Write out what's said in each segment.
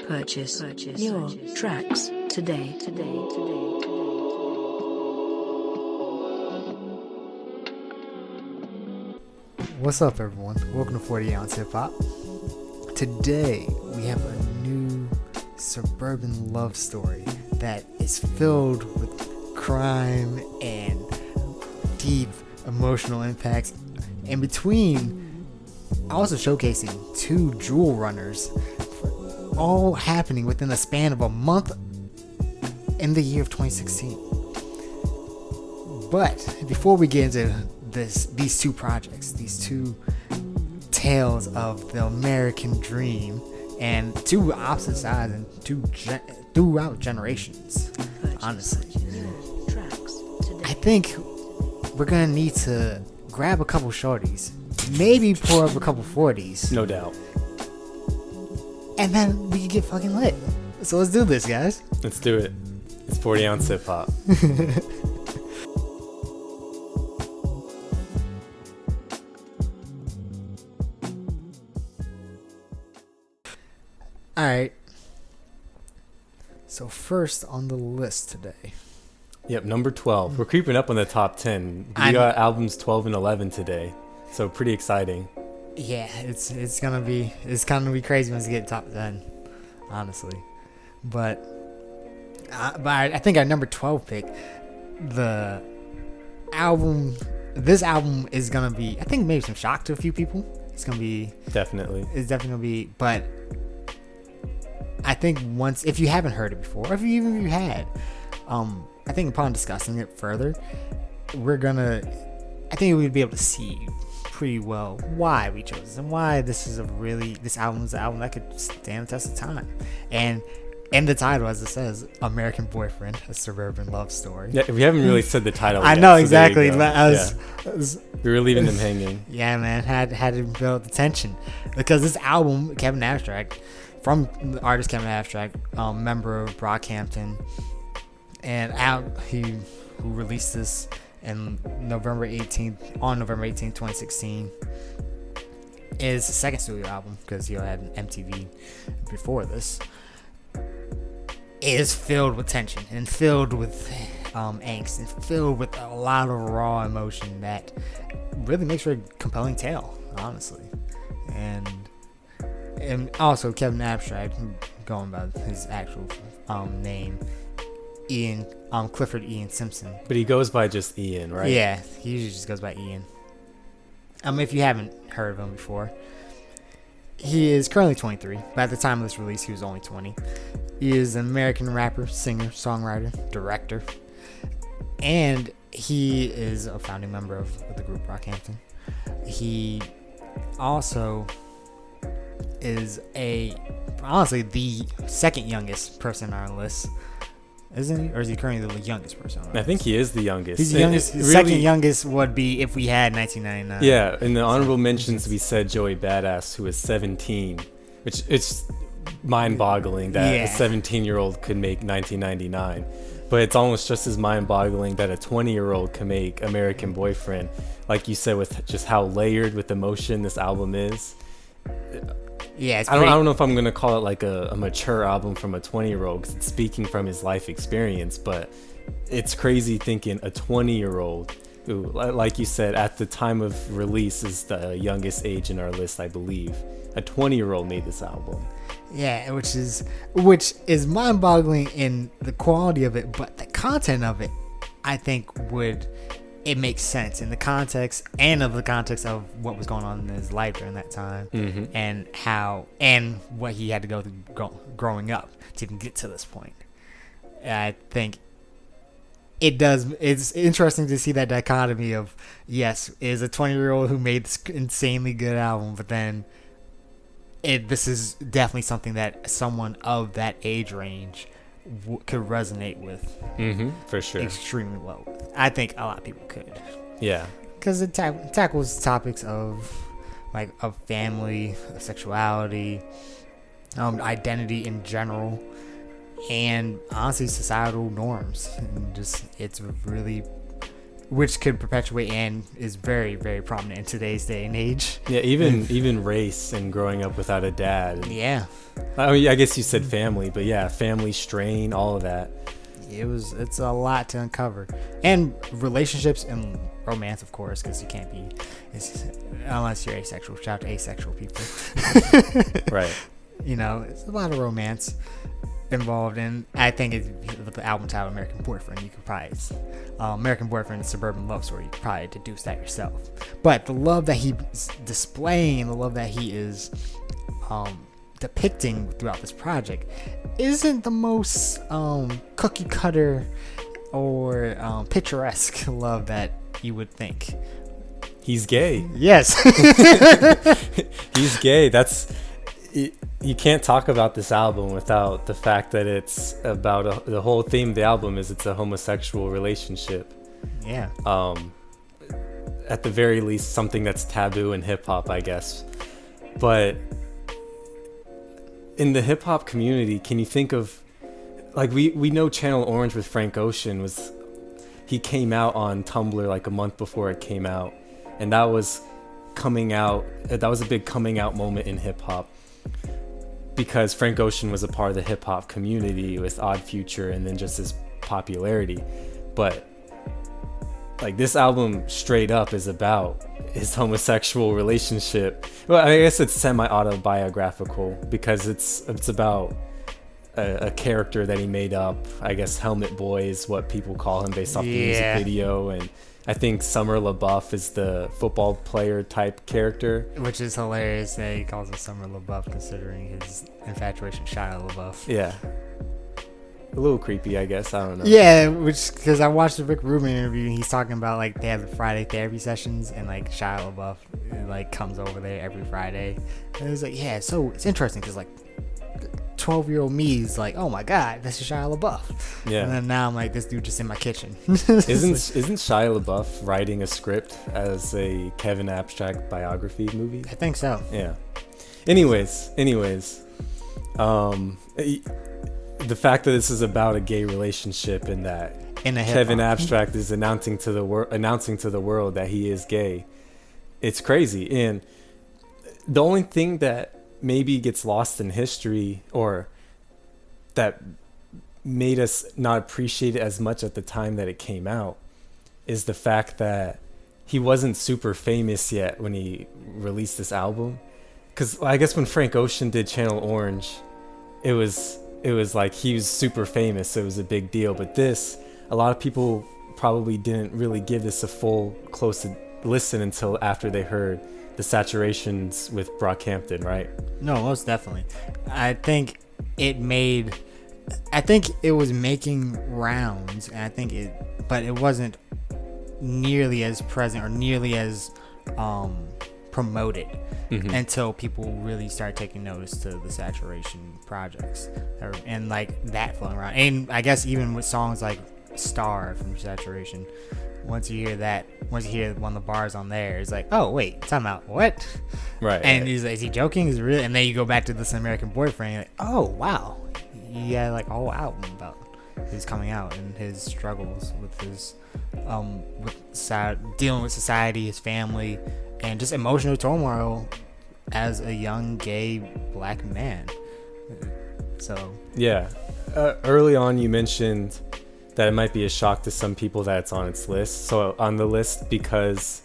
Purchase your tracks today. What's up, everyone? Welcome to 40 Ounce Hip Hop. Today, we have a new suburban love story that is filled with crime and deep emotional impacts. In between, also showcasing two jewel runners, all happening within a span of a month in the year of 2016. But before we get into these two projects, these two tales of the American dream, and two opposite sides and throughout generations, honestly, I think we're gonna need to grab a couple shorties, maybe pour up a couple 40s, no doubt, and then we can get fucking lit. So let's do this, guys. Let's do it. It's 40 Ounce Hip Hop. Alright. So first on the list today. Yep, number 12. We're creeping up on the top 10. We got albums 12 and 11 today. So pretty exciting. Yeah, it's gonna be crazy once you get top 10, honestly. But I think our number 12 pick, this album is gonna be, I think, maybe some shock to a few people. It's definitely gonna be, but I think if you haven't heard it before, or if you had, I think upon discussing it further, I think we'd be able to see pretty well why we chose this and why this album is an album that could stand the test of time. And the title, as it says, American Boyfriend, a Suburban Love Story. Yeah, we haven't really said the title I yet, know, so exactly. But we were leaving them hanging. Yeah, man, had to build the tension, because this album, Kevin Abstract, from the artist Kevin Abstract, member of Brockhampton, and who released this on November 18th, 2016, is the second studio album, because he had an MTV before this. It is filled with tension and filled with angst and filled with a lot of raw emotion that really makes for a compelling tale, honestly. And also Kevin Abstract, going by his actual name, Clifford Ian Simpson. But he goes by just Ian, right? Yeah, he usually just goes by Ian. If you haven't heard of him before, he is currently 23. But at the time of this release, he was only 20. He is an American rapper, singer, songwriter, director, and he is a founding member of the group Brockhampton. He also is honestly the second youngest person on our list, isn't he? Or is he currently the youngest person on our list? I think he is the youngest. He's the youngest. Second youngest would be if we had 1999. Yeah, in the honorable mentions, we said Joey Badass, who was 17, which it's mind-boggling that a 17-year-old could make 1999. But it's almost just as mind-boggling that a 20-year-old can make American Boyfriend, like you said, with just how layered with emotion this album is. Yeah, I don't know if I'm gonna call it like a mature album from a 20-year-old, because it's speaking from his life experience. But it's crazy thinking a 20-year-old, who, like you said, at the time of release is the youngest age in our list, I believe. A 20-year-old made this album. Yeah, which is mind-boggling in the quality of it, but the content of it, I think, it makes sense in the context of what was going on in his life during that time, and what he had to go through growing up to even get to this point. I think it's interesting to see that dichotomy of, yes, is a 20-year-old who made this insanely good album, but then this is definitely something that someone of that age range could resonate with, for sure, extremely well. I think a lot of people could, because it tackles topics of family, sexuality, identity in general, and honestly societal norms. And just it's really which could perpetuate and is very, very prominent in today's day and age. Yeah, even race and growing up without a dad. Yeah. I mean, I guess you said family, but yeah, family strain, all of that. It's a lot to uncover, and relationships and romance, of course, because you can't be, unless you're asexual. Shout out to asexual people. Right. You know, it's a lot of romance involved, and I think the album title American Boyfriend, you could probably American Boyfriend, Suburban Love Story, you could probably deduce that yourself. But the love that he's displaying, the love that he is depicting throughout this project isn't the most cookie cutter or picturesque love that you would think. He's gay. Yes. He's gay. That's you can't talk about this album without the fact that it's about the whole theme of the album is it's a homosexual relationship. Yeah. At the very least, something that's taboo in hip hop, I guess. But in the hip hop community, can you think of, like, we know Channel Orange with Frank Ocean he came out on Tumblr like a month before it came out, and that was a big coming out moment in hip hop, because Frank Ocean was a part of the hip hop community with Odd Future and then just his popularity. But like, this album straight up is about his homosexual relationship. Well, I guess it's semi-autobiographical because it's about a character that he made up. I guess Helmet Boy is what people call him based off the music video, and I think Summer LaBeouf is the football player type character, which is hilarious that he calls him Summer LaBeouf considering his infatuation with Shia LaBeouf. Yeah. A little creepy, I guess. I don't know. Yeah, because I watched the Rick Rubin interview, and he's talking about, like, they have the Friday therapy sessions, and, like, Shia LaBeouf, like, comes over there every Friday. And it was like, yeah, so it's interesting because, like, 12-year-old me is like, oh my god, this is Shia LaBeouf. Yeah. And then now I'm like, this dude just in my kitchen. Isn't Shia LaBeouf writing a script as a Kevin Abstract biography movie? I think so. Yeah. Anyways. The fact that this is about a gay relationship and that Kevin Abstract is announcing to the world that he is gay, it's crazy. And the only thing that maybe gets lost in history, or that made us not appreciate it as much at the time that it came out, is the fact that he wasn't super famous yet when he released this album. Because I guess when Frank Ocean did Channel Orange, it was like he was super famous, so it was a big deal. But this, a lot of people probably didn't really give this a full, close listen until after they heard the Saturations with Brockhampton, right? No, most definitely. I think it was making rounds, and but it wasn't nearly as present or nearly as promoted until people really started taking notice to the Saturation projects and like that flowing around. And I guess even with songs like Star from Saturation, once you hear one of the bars on there, it's like, oh wait, time out, what? Right. And he's like, is he joking? Is it really? And then you go back to this American Boyfriend, you're like, oh wow, he had like a whole album about his coming out and his struggles with his dealing with society, his family, and just emotional turmoil as a young gay black man. So yeah, early on you mentioned that it might be a shock to some people that it's on its list. So on the list because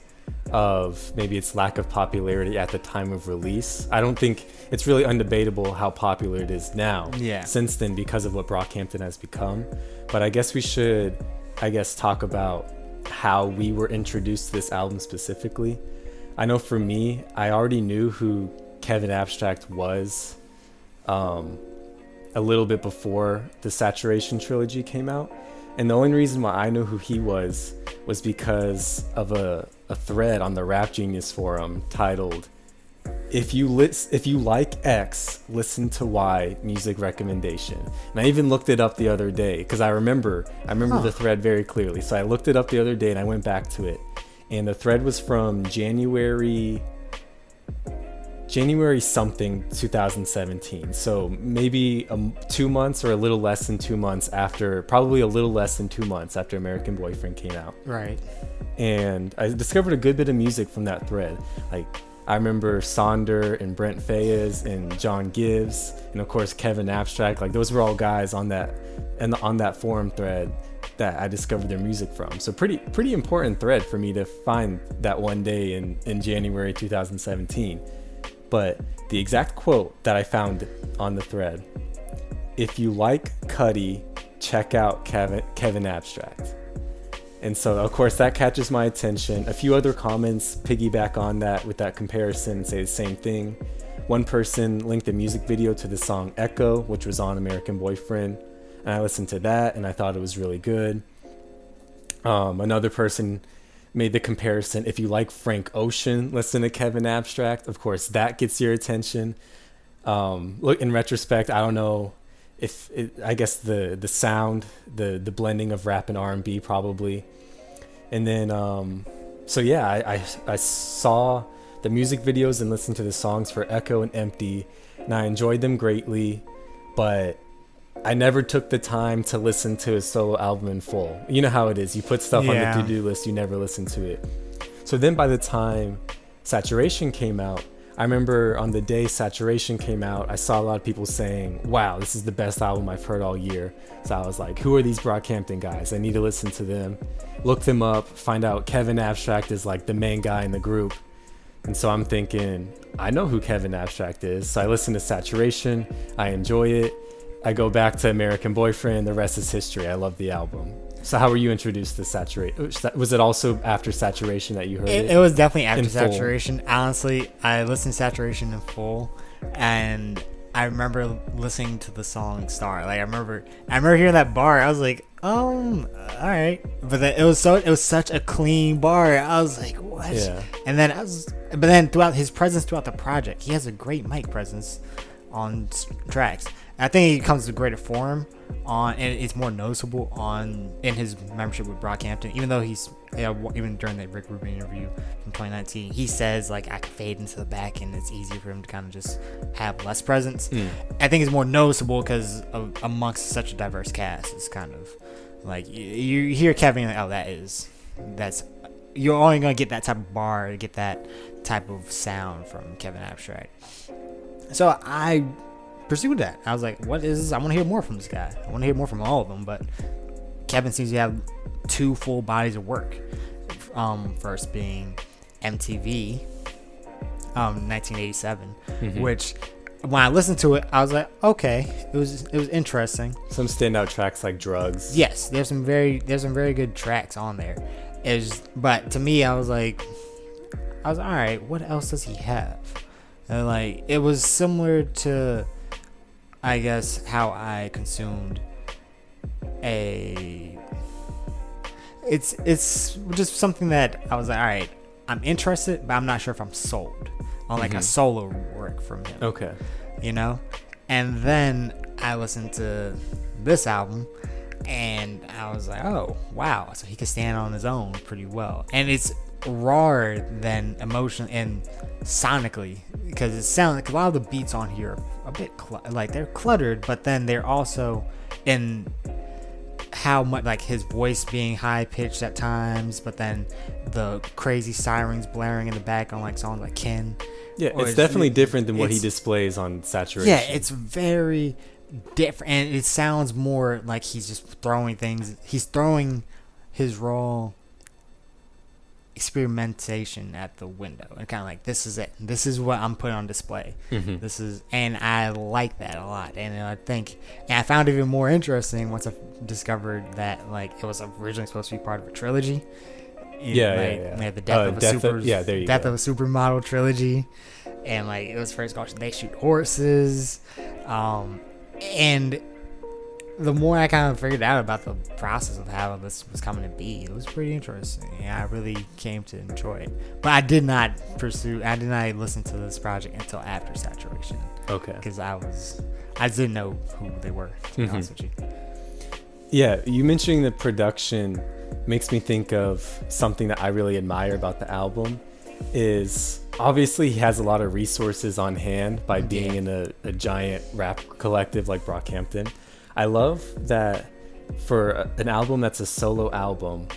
of maybe its lack of popularity at the time of release. I don't think it's really undebatable how popular it is now. Yeah. Since then, because of what Brockhampton has become. But I guess we should, talk about how we were introduced to this album specifically. I know for me, I already knew who Kevin Abstract was a little bit before the Saturation trilogy came out. And the only reason why I knew who he was because of a thread on the Rap Genius forum titled, If you like X, listen to Y music recommendation. And I even looked it up the other day because I remember the thread very clearly. So I looked it up the other day and I went back to it. And the thread was from January January something 2017. So maybe 2 months or a little less than 2 months after, probably a little less than 2 months after American Boyfriend came out. Right. And I discovered a good bit of music from that thread. Like, I remember Sonder and Brent Fayez and John Gibbs, and of course Kevin Abstract. Like, those were all guys on that forum thread that I discovered their music from. So pretty important thread for me to find that one day in January 2017. But the exact quote that I found on the thread: "If you like Cuddy, check out Kevin Abstract." And so, of course, that catches my attention. A few other comments piggyback on that with that comparison and say the same thing. One person linked a music video to the song Echo, which was on American Boyfriend. And I listened to that and I thought it was really good. Another person made the comparison: if you like Frank Ocean, listen to Kevin Abstract. Of course, that gets your attention. Look, in retrospect, I don't know if I guess the sound, the blending of rap and R&B probably. And then, so yeah, I saw the music videos and listened to the songs for Echo and Empty, and I enjoyed them greatly, but I never took the time to listen to his solo album in full. You know how it is. You put stuff on the to-do list, you never listen to it. So then by the time Saturation came out, I remember on the day Saturation came out, I saw a lot of people saying, wow, this is the best album I've heard all year. So I was like, who are these Brockhampton guys? I need to listen to them. Look them up, find out Kevin Abstract is like the main guy in the group. And so I'm thinking, I know who Kevin Abstract is. So I listen to Saturation, I enjoy it. I go back to American Boyfriend, the rest is history. I love the album. So how were you introduced to Saturation? Was it also after Saturation that you heard it? It was definitely after Saturation. Honestly, I listened to Saturation in full, and I remember listening to the song Star. Like I remember hearing that bar. I was like, all right. But then it was such a clean bar. I was like, what? Yeah. And then but then throughout his presence throughout the project, he has a great mic presence on tracks. I think he comes to greater form and it's more noticeable in his membership with Brockhampton. Even though even during the Rick Rubin interview from 2019, he says like I can fade into the back and it's easier for him to kind of just have less presence. I think it's more noticeable because amongst such a diverse cast, it's kind of like you hear Kevin like, that's you're only gonna get that type of bar to get that type of sound from Kevin Abstract. So I pursued that. I was like, what is this? I want to hear more from this guy. I want to hear more from all of them, but Kevin seems to have two full bodies of work. First being MTV, 1987, which when I listened to it, I was like, okay, it was interesting. Some standout tracks like Drugs. Yes, there's some very good tracks on there. But to me, I was like, all right, what else does he have? And like, it was similar to, I guess, how I consumed it's just something that I was like, all right, I'm interested, but I'm not sure if I'm sold on like a solo work from him. Okay. You know? And then I listened to this album and I was like, oh, wow. So he can stand on his own pretty well. And it's rawer than emotion and sonically, because it sounds like a lot of the beats on here are a bit like they're cluttered, but then they're also in how much like his voice being high pitched at times, but then the crazy sirens blaring in the back on like songs like Ken. Yeah, it's definitely different than what he displays on Saturation. Yeah, it's very different, and it sounds more like he's just throwing things. He's throwing his raw experimentation at the window and kind of like, this is it, this is what I'm putting on display. This is, and I like that a lot. And I found it even more interesting once I discovered that like it was originally supposed to be part of a trilogy. The Death of a Supermodel trilogy, and like it was first called They Shoot Horses, and the more I kind of figured out about the process of how this was coming to be, it was pretty interesting. And I really came to enjoy it. But I did not listen to this project until after Saturation. Okay. Because I didn't know who they were, to be honest with you. Yeah, you mentioning the production makes me think of something that I really admire about the album is obviously he has a lot of resources on hand by being in a giant rap collective like Brockhampton. I love that for an album that's a solo album,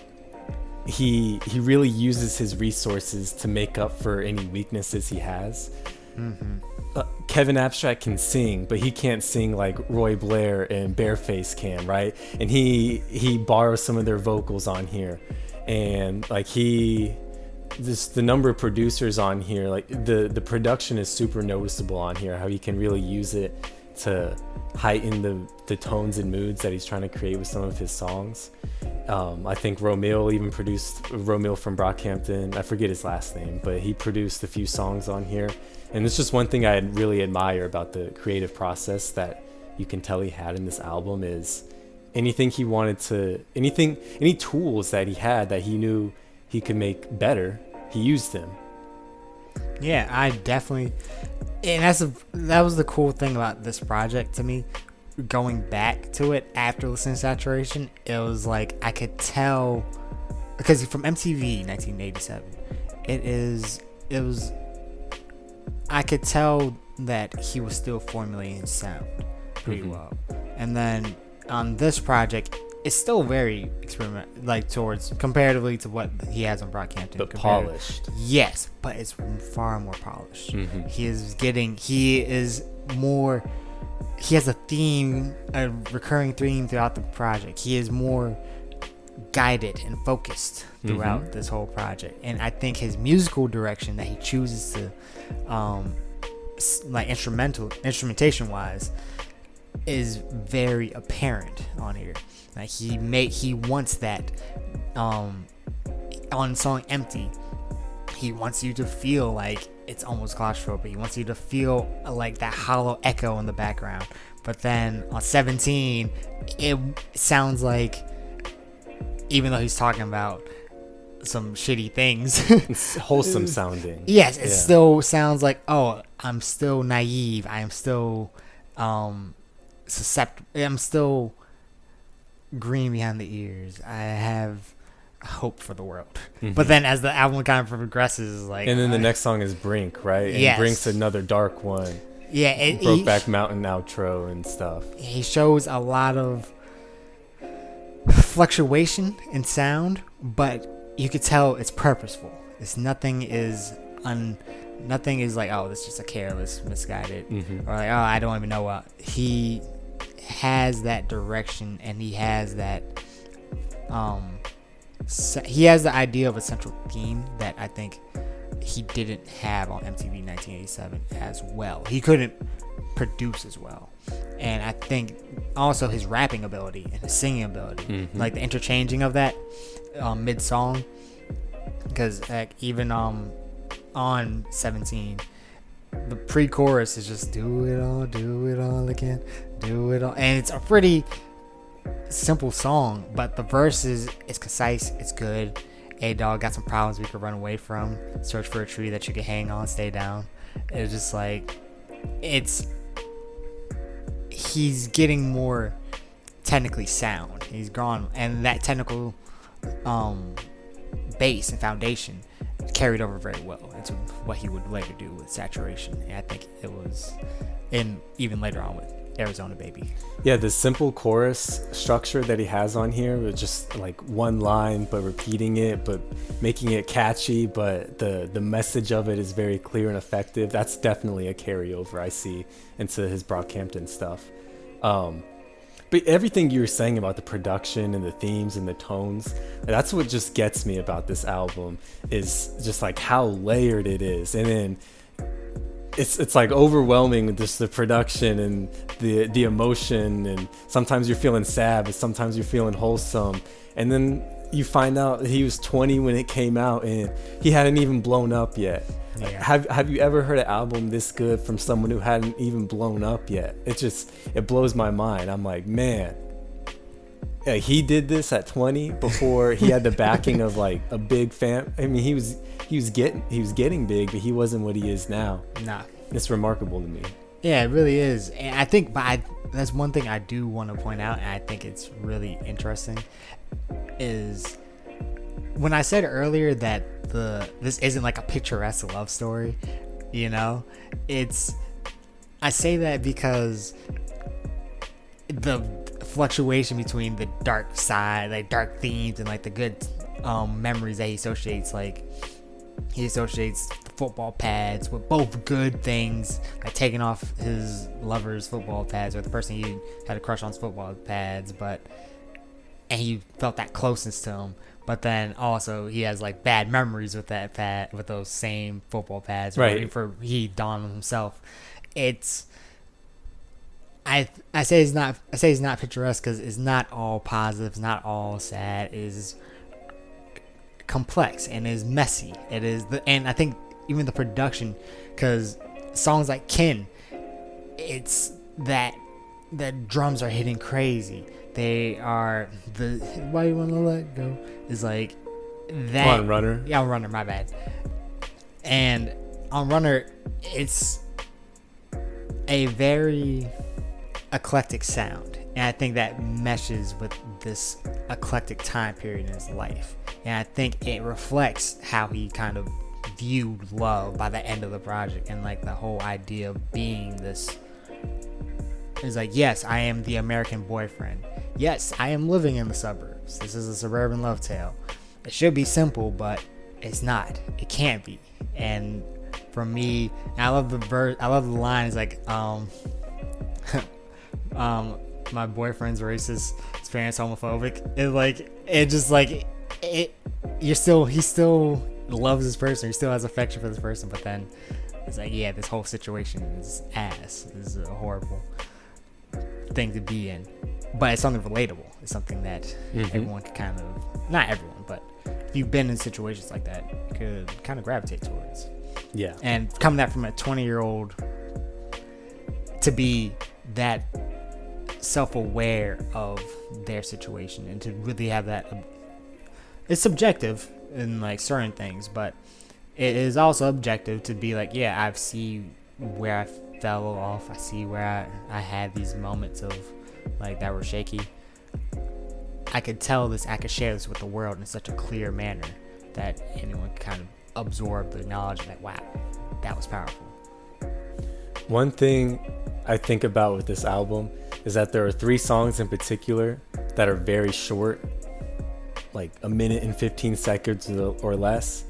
he really uses his resources to make up for any weaknesses he has. Kevin Abstract can sing, but he can't sing like Roy Blair and Bareface can, right? And he borrows some of their vocals on here, and like the number of producers on here, like the production is super noticeable on here. How he can really use it to heighten the tones and moods that he's trying to create with some of his songs. I think Romeo even produced Romeo from Brockhampton. I forget his last name, but he produced a few songs on here. And it's just one thing I really admire about the creative process that you can tell he had in this album is anything he wanted to, any tools that he had that he knew he could make better, he used them. Yeah, I definitely, and that was the cool thing about this project to me. Going back to it after listening to Saturation, it was like I could tell, because from MTV 1987, I could tell that he was still formulating sound pretty well. And then on this project, it's still very experimental, like towards comparatively to what he has on Brockhampton. But polished. Yes, but it's far more polished. He has a theme, a recurring theme throughout the project. He is more guided and focused throughout this whole project. And I think his musical direction that he chooses to, like instrumentation wise, is very apparent on here. Like he wants that, on song Empty, he wants you to feel like it's almost claustrophobic. He wants you to feel like that hollow echo in the background. But then on 17, it sounds like, even though he's talking about some shitty things, it's wholesome sounding. Yes, it still sounds like, oh, I'm still naive. I am still susceptible. I'm still green behind the ears. I have hope for the world. But then as the album kind of progresses, like, and then the next song is Brink, right? And Brink's another dark one. Yeah, Brokeback Mountain outro and stuff. He shows a lot of fluctuation in sound, but you could tell it's purposeful. Nothing is like, oh, this is just a careless, misguided, or like, oh, I don't even know what. He has that direction, and he has that he has the idea of a central theme that I think he didn't have on MTV 1987 as well. He couldn't produce as well. And I think also his rapping ability and his singing ability, like the interchanging of that mid-song, because like even on 17, the pre-chorus is just do it all again, do it all, and it's a pretty simple song, but the verses, it's concise, it's good. Hey dog, got some problems we could run away from, search for a tree that you can hang on, stay down. It's just like, he's getting more technically sound. He's gone, and that technical base and foundation carried over very well into what he would later do with Saturation. And I think it was, and even later on with Arizona Baby. Yeah, the simple chorus structure that he has on here with just like one line but repeating it, but making it catchy, but the message of it is very clear and effective. That's definitely a carryover I see into his Brockhampton stuff. But everything you were saying about the production and the themes and the tones, that's what just gets me about this album, is just like how layered it is. And then it's like overwhelming with just the production and the emotion, and sometimes you're feeling sad, but sometimes you're feeling wholesome. And then you find out that he was 20 when it came out and he hadn't even blown up yet. Yeah. Have you ever heard an album this good from someone who hadn't even blown up yet? It blows my mind. I'm like, man, yeah, he did this at 20 before he had the backing of like a big fan. I mean, he was getting big, but he wasn't what he is now. Nah, it's remarkable to me. Yeah, it really is. And I think, that's one thing I do want to point out, and I think it's really interesting, is when I said earlier that this isn't like a picturesque love story, you know, I say that because the fluctuation between the dark side, like dark themes, and like the good memories that he associates, like he associates football pads with both good things, like taking off his lover's football pads, or the person he had a crush on's football pads, and he felt that closeness to him. But then also he has like bad memories with that pad, with those same football pads, right? For he donned them himself. I say it's not picturesque because it's not all positive, it's not all sad. It is complex and is messy. And I think even the production, because songs like Kin, it's that the drums are hitting crazy. They are the why you wanna let go is like that. On Runner. Yeah, on Runner. My bad. And on Runner, it's a very eclectic sound, and I think that meshes with this eclectic time period in his life, and I think it reflects how he kind of viewed love by the end of the project, and like the whole idea of being this is like, yes, I am the American boyfriend, yes, I am living in the suburbs, this is a suburban love tale. It should be simple, but it's not, it can't be. And for me, I love the line is like my boyfriend's racist, his parents homophobic. He still loves this person, he still has affection for this person, but then it's like, yeah, this whole situation is ass. This is a horrible thing to be in. But it's something relatable. It's something that everyone can kind of, not everyone, but if you've been in situations like that, you could kind of gravitate towards. Yeah. And coming that from a 20-year-old to be that self-aware of their situation, and to really have that, it's subjective in like certain things, but it is also objective to be like, yeah, I see where I fell off, I see where I had these moments of like that were shaky. I could tell this, I could share this with the world in such a clear manner that anyone could kind of absorb the knowledge that, wow, that was powerful. One thing I think about with this album is that there are 3 songs in particular that are very short, like a minute and 15 seconds or less,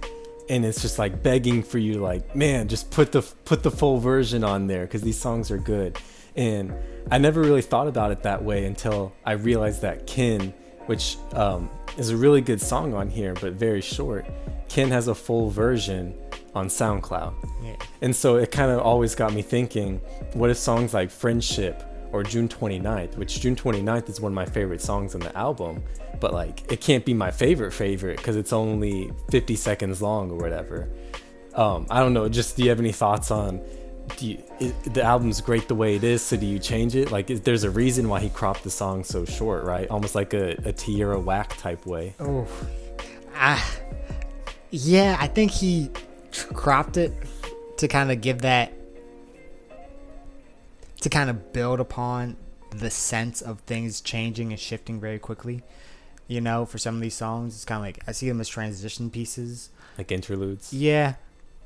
and it's just like begging for you, like, man, just put the full version on there because these songs are good. And I never really thought about it that way until I realized that Kin, which is a really good song on here but very short, Kin has a full version on SoundCloud. Yeah. And so it kind of always got me thinking, what if songs like Friendship or June 29th, which June 29th is one of my favorite songs on the album, but like it can't be my favorite because it's only 50 seconds long or whatever. I don't know, just do you have any thoughts on, the album's great the way it is, so do you change it? Like, there's a reason why he cropped the song so short, right? Almost like a Tierra Whack type way. Oh, yeah, I think he cropped it to kind of give that, to kind of build upon the sense of things changing and shifting very quickly. You know, for some of these songs, it's kind of like, I see them as transition pieces. Like interludes? Yeah,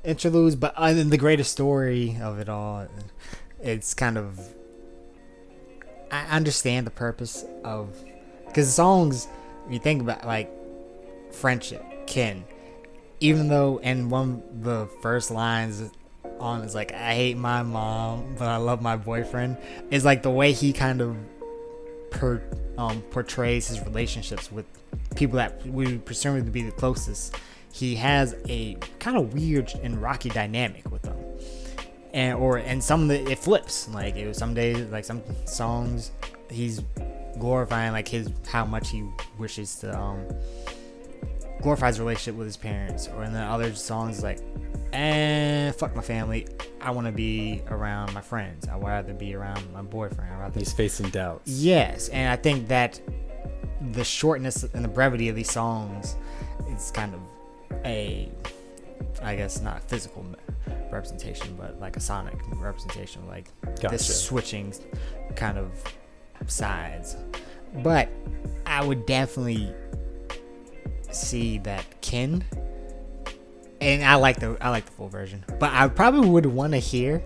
interludes, but in the greater story of it all, it's kind of, I understand the purpose of, because the songs, you think about, like, Friendship, Kin, even though in one of the first lines on is like, I hate my mom, but I love my boyfriend, is like the way he kind of portrays his relationships with people that we presume to be the closest. He has a kind of weird and rocky dynamic with them, and some of it flips. Like, it was some days, like some songs, he's glorifying like how much he wishes to glorify his relationship with his parents, or in the other songs like, fuck my family, I want to be around my friends, I'd rather be around my boyfriend. He's facing doubts. Yes, and I think that the shortness and the brevity of these songs is kind of a, I guess not a physical representation, but like a sonic representation, like this switching kind of sides. But I would definitely see that Ken, and I like the full version, but I probably would want to hear,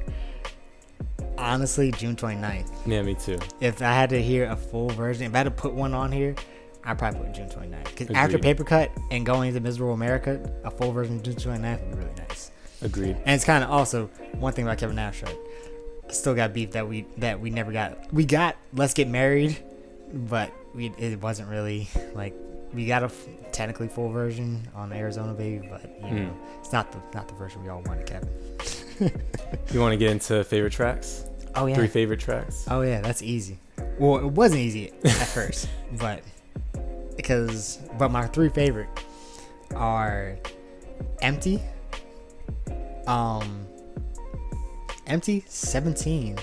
honestly, June 29th. Yeah, me too. If I had to hear a full version, if I had to put one on here, I'd probably put June 29th. Because after Paper Cut and going into Miserable America, a full version of June 29th would be really nice. Agreed. And it's kind of also one thing about Kevin Nash, right? Still got beef that we never got. We got Let's Get Married, but it wasn't really like we got a technically full version on Arizona Baby, but you know, it's not the version we all wanted, Kevin. You want to get into favorite tracks? Oh yeah, 3 favorite tracks. Oh yeah, that's easy. Well, it wasn't easy at first, but my 3 favorite are Empty, Empty, 17,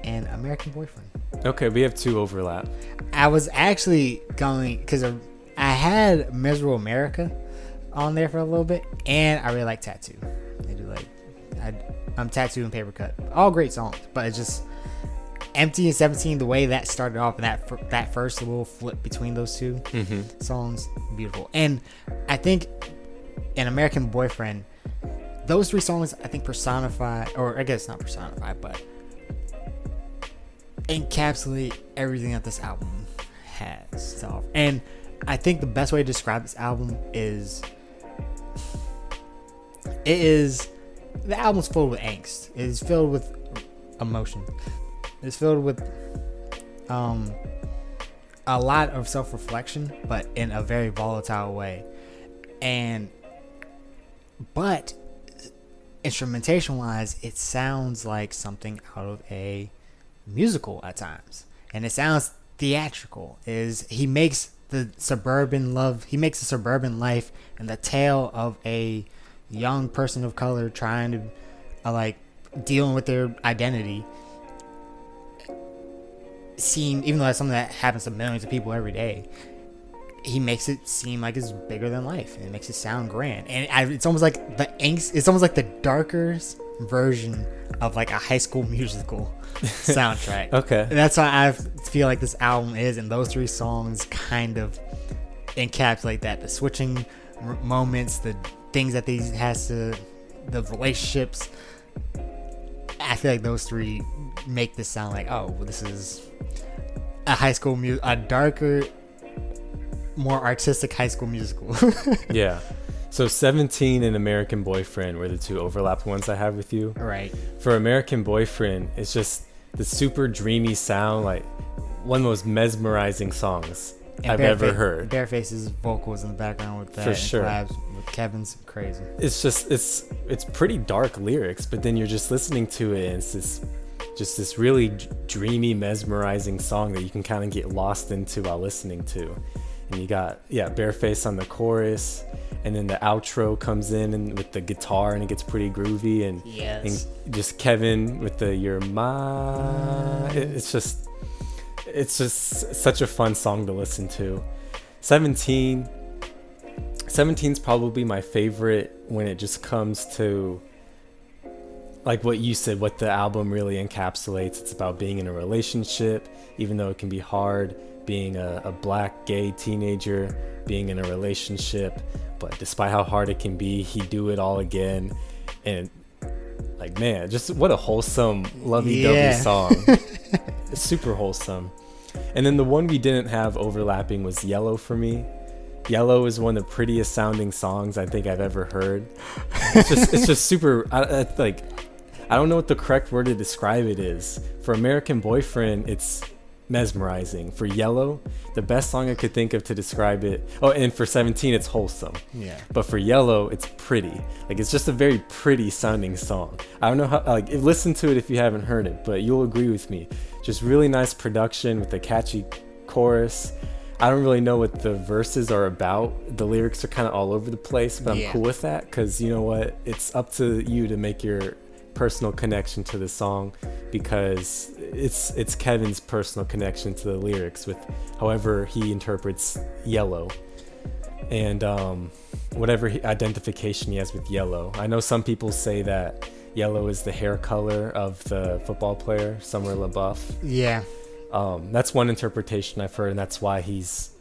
and American Boyfriend. Okay, we have 2 overlap. I was actually going because I had Miserable America on there for a little bit, and I really like Tattoo. I do like I'm Tattoo and Paper Cut, all great songs, but it's just Empty and 17. The way that started off and that first little flip between those 2 songs, beautiful. And I think in American Boyfriend, those 3 songs I think personify, or I guess not personify, but encapsulate everything that this album has to offer. And I think the best way to describe this album is the album's filled with angst. It is filled with emotion. It's filled with a lot of self-reflection, but in a very volatile way. But instrumentation wise, it sounds like something out of a musical at times, and it sounds theatrical. He makes the suburban life and the tale of a young person of color trying to dealing with their identity seem, even though that's something that happens to millions of people every day, he makes it seem like it's bigger than life, and it makes it sound grand. And it's almost like the angst. It's almost like the darker version of like a High School Musical soundtrack. Okay, and that's why I feel like this album is, and those 3 songs kind of encapsulate that. The switching moments, the things that the relationships. I feel like those 3 make this sound like, oh, well, this is a darker, more artistic High School Musical. Yeah. So 17 and American Boyfriend were the 2 overlapped ones I have with you. Right. For American Boyfriend, it's just the super dreamy sound, like one of the most mesmerizing songs I've ever heard. Bareface's vocals in the background with that, for sure. Collabs with Kevin's crazy. It's just it's pretty dark lyrics, but then you're just listening to it, and it's this really dreamy, mesmerizing song that you can kind of get lost into while listening to. And you got Bareface on the chorus, and then the outro comes in and with the guitar, and it gets pretty groovy, and, yes. And just Kevin with the "You're My." It's just such a fun song to listen to. 17's probably my favorite when it just comes to like what you said, what the album really encapsulates. It's about being in a relationship, even though it can be hard, being a black gay teenager, being in a relationship, but despite how hard it can be, he'd do it all again. And like, man, just what a wholesome lovey-dovey song. It's super wholesome. And then the one we didn't have overlapping was Yellow for me. Yellow is one of the prettiest sounding songs I think I've ever heard. It's just super, I don't know what the correct word to describe it is. For American Boyfriend, it's mesmerizing. For Yellow, the best song I could think of to describe it. Oh, and for 17, it's wholesome. Yeah. But for Yellow, it's pretty. Like, it's just a very pretty sounding song. I don't know how, like, listen to it if you haven't heard it, but you'll agree with me. Just really nice production with a catchy chorus. I don't really know what the verses are about. The lyrics are kind of all over the place, but I'm cool with that, because you know what? It's up to you to make your personal connection to the song, because it's Kevin's personal connection to the lyrics with however he interprets yellow, and whatever identification he has with yellow. I know some people say that yellow is the hair color of the football player, Summer LaBeouf. Yeah. That's one interpretation I've heard, and that's why he's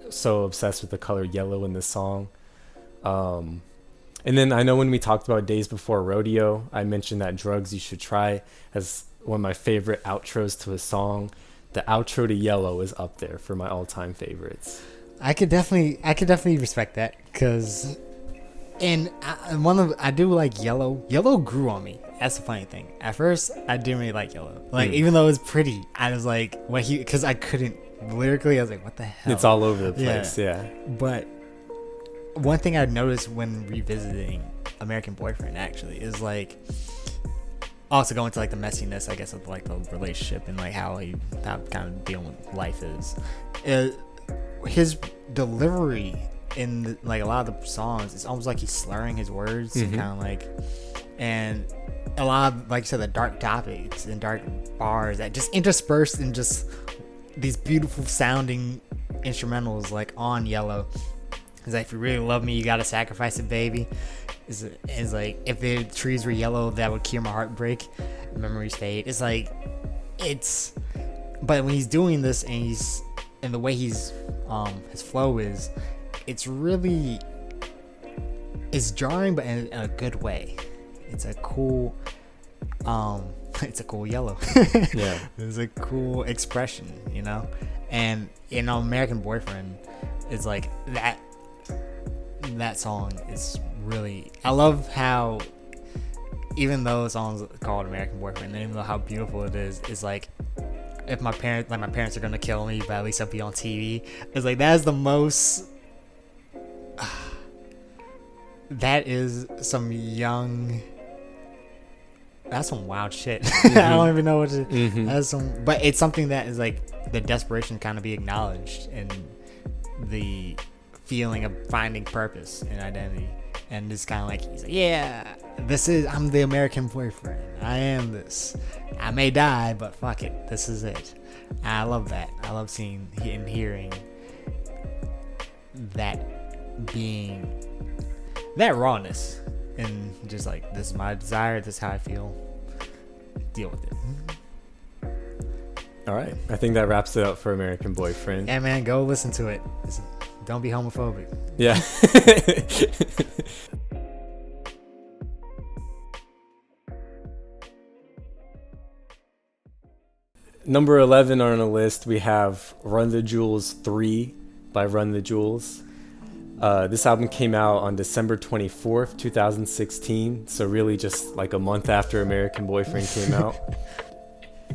so obsessed with the color yellow in this song. And then I know when we talked about Days Before Rodeo, I mentioned that Drugs You Should Try as one of my favorite outros to a song. The outro to Yellow is up there for my all-time favorites. I could definitely respect that, because I do like Yellow. Yellow grew on me. That's the funny thing. At first, I didn't really like Yellow. Like, even though it was pretty, I was like, because I couldn't lyrically. I was like, what the hell? It's all over the place. Yeah. But one thing I noticed when revisiting American Boyfriend actually is like, also going to like the messiness, I guess, of like the relationship and like how kind of dealing with life is. His delivery in like a lot of the songs, it's almost like he's slurring his words, and kind of like, and a lot of, like you said, the dark topics and dark bars that just interspersed in just these beautiful sounding instrumentals like on Yellow. It's like, if you really love me, you gotta sacrifice it, baby. It's like, if the trees were yellow, that would cure my heartbreak. Memories fade. It's like, but when he's doing this and the way his flow is, it's jarring, but in a good way. It's a cool yellow. Yeah. It's a cool expression, you know? And, you know, American Boyfriend is like that song is really, I love how, even though the song's called American Boyfriend, and even though how beautiful it is, it's like, if my parents are gonna kill me, but at least I'll be on TV. It's like, that is the most, that is some young, that's some wild shit. I don't even know what to, that's but it's something that is like, the desperation kind of be acknowledged, and the feeling of finding purpose and identity. And it's kind of like, he's like, yeah, I'm the American boyfriend. I am this. I may die, but fuck it. This is it. And I love that. I love seeing and hearing that, being that rawness, and just like, this is my desire. This is how I feel. Deal with it. All right. I think that wraps it up for American Boyfriend. Yeah, man, go listen to it. Don't be homophobic. Yeah. Number 11 on the list, we have Run the Jewels 3 by Run the Jewels. This album came out on December 24th, 2016. So really just like a month after American Boyfriend came out.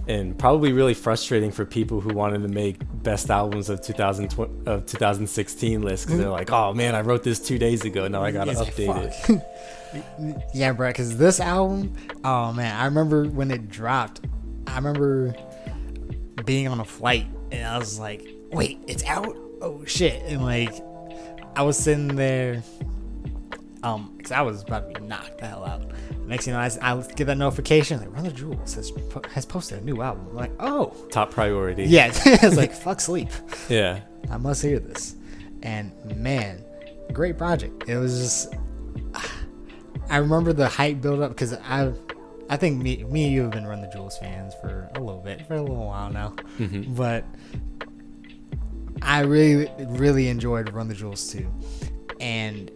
And probably really frustrating for people who wanted to make best albums of 2016 lists, because they're like, oh man, I wrote this 2 days ago, now I gotta update it. Yeah, bro, because this album, oh man, I remember when it dropped, I remember being on a flight and I was like, wait, it's out? Oh shit. And like, I was sitting there, because I was about to be knocked the hell out. Next thing you know, I get that notification, like, Run the Jewels has posted a new album. I'm like, oh. Top priority. Yeah. It's like, fuck sleep. Yeah. I must hear this. And man, great project. It was just, I remember the hype build up, because I think me and you have been Run the Jewels fans for a little while now. But I really, really enjoyed Run the Jewels too. And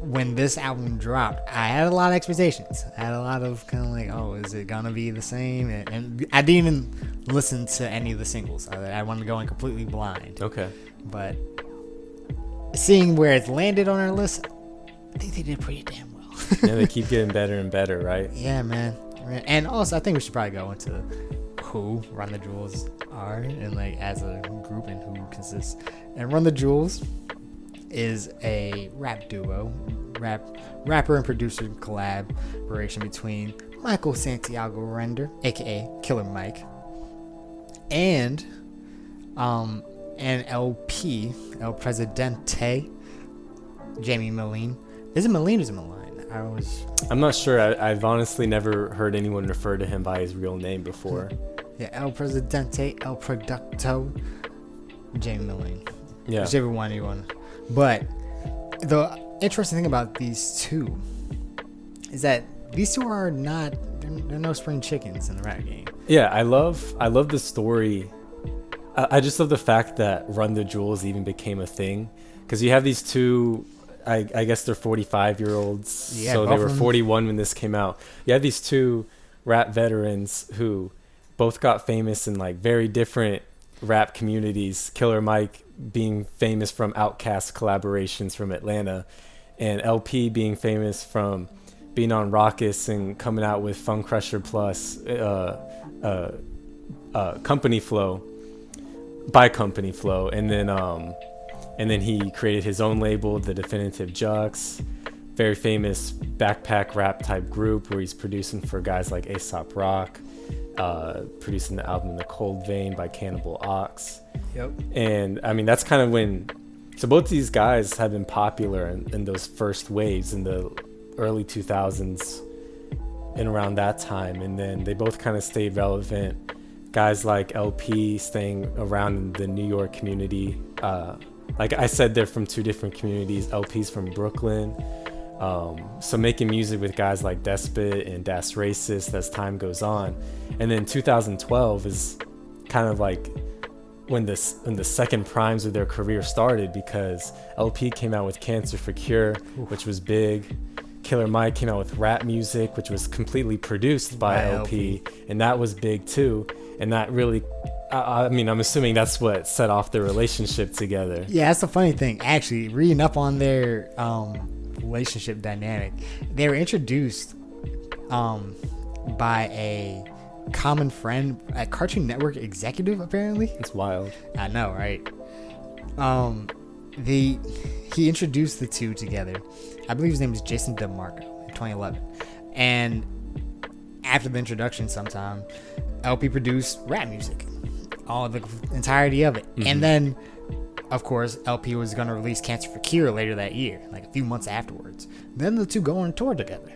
when this album dropped, I had a lot of expectations. I had a lot of kind of like, oh, is it gonna be the same? And I didn't even listen to any of the singles. I wanted to go in completely blind. Okay. But seeing where it's landed on our list, I think they did pretty damn well. Yeah, they keep getting better and better, right? Yeah, man. And also, I think we should probably go into who Run the Jewels are, and like as a group, and who consists. And Run the Jewels is a rap duo, rapper and producer collaboration between Michael Santiago Render, aka Killer Mike, and LP, El Presidente, Jamie Moline. Is it Moline or is it Maline? I'm not sure. I've honestly never heard anyone refer to him by his real name before. Yeah, El Presidente, El Producto, Jamie Moline. Yeah. Whichever one you want. But the interesting thing about these two is that these two are not, they're no spring chickens in the rap game. Yeah, I love the story I just love the fact that Run the Jewels even became a thing, because you have these two, I guess they're 45-year-olds, Yeah, so they both were of them. 41 when this came out. You have these two rap veterans who both got famous in like very different rap communities. Killer Mike being famous from Outkast collaborations from Atlanta, and LP being famous from being on Raucous and coming out with Fun Crusher Plus, Company Flow, by Company Flow, and then he created his own label, The Definitive Jux, very famous backpack rap type group where he's producing for guys like Aesop Rock, producing the album The Cold Vein by Cannibal Ox. Yep. And I mean, that's kind of when, so both these guys have been popular in those first waves in the early 2000s and around that time. And then they both kind of stayed relevant. Guys like LP staying around in the New York community. Like I said, they're from two different communities. LP's from Brooklyn. So making music with guys like Despot and Das Racist as time goes on. And then 2012 is kind of like when the second primes of their career started, because LP came out with Cancer for Cure, which was big. Killer Mike came out with Rap Music, which was completely produced by LP, and that was big too. And that really, I mean, I'm assuming that's what set off their relationship together. Yeah, that's the funny thing. Actually, reading up on their relationship dynamic, they were introduced by a common friend, a Cartoon Network executive, apparently. It's wild. I know, right? He introduced the two together. I believe his name is Jason DeMarco in 2011. And after the introduction sometime, LP produced Rap Music, all the entirety of it. Mm-hmm. And then, of course, LP was going to release Cancer for Cure later that year, like a few months afterwards. Then the two go on tour together.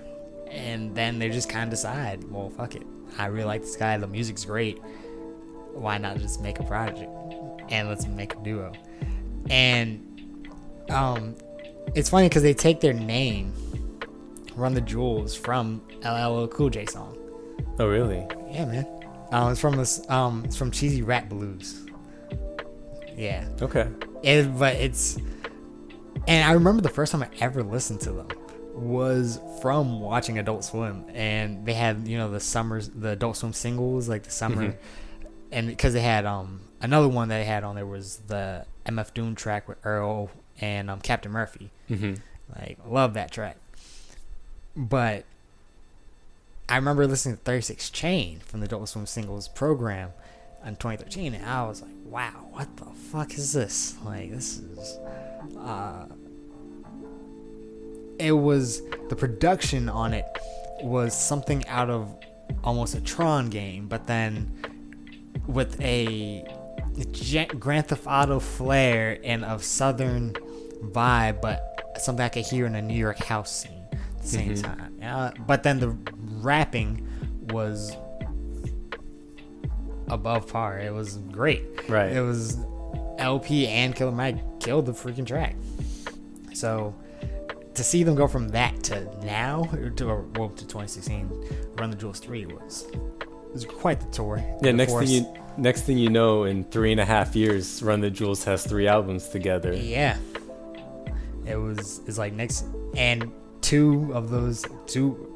And then they just kind of decide, well, fuck it. I really like this guy. The music's great. Why not just make a project? And let's make a duo. And it's funny because they take their name, Run the Jewels, from LL Cool J song. Oh, really? Yeah, man. It's from this. It's from Cheesy Rat Blues. Yeah. Okay. And I remember the first time I ever listened to them was from watching Adult Swim, and they had the Adult Swim singles like the summer, Mm-hmm. and because they had another one they had on there was the MF Doom track with Earl and Captain Murphy. Mm-hmm. Like, love that track. But I remember listening to 36 Chain from the Adult Swim singles program in 2013, and I was like, wow, what the fuck is this? Like, this is it was, the production on it was something out of almost a Tron game, but then with a Grand Theft Auto flair and a southern vibe, but something I could hear in a New York house scene at the same time. But then the rapping was above par. It was great. Right. It was LP and Killer Mike killed the freaking track. So to see them go from that to now, to 2016, Run the Jewels 3 was quite the tour. Yeah, next thing you know, in 3.5 years, Run the Jewels has 3 albums together. Yeah, it's like next, and two of those,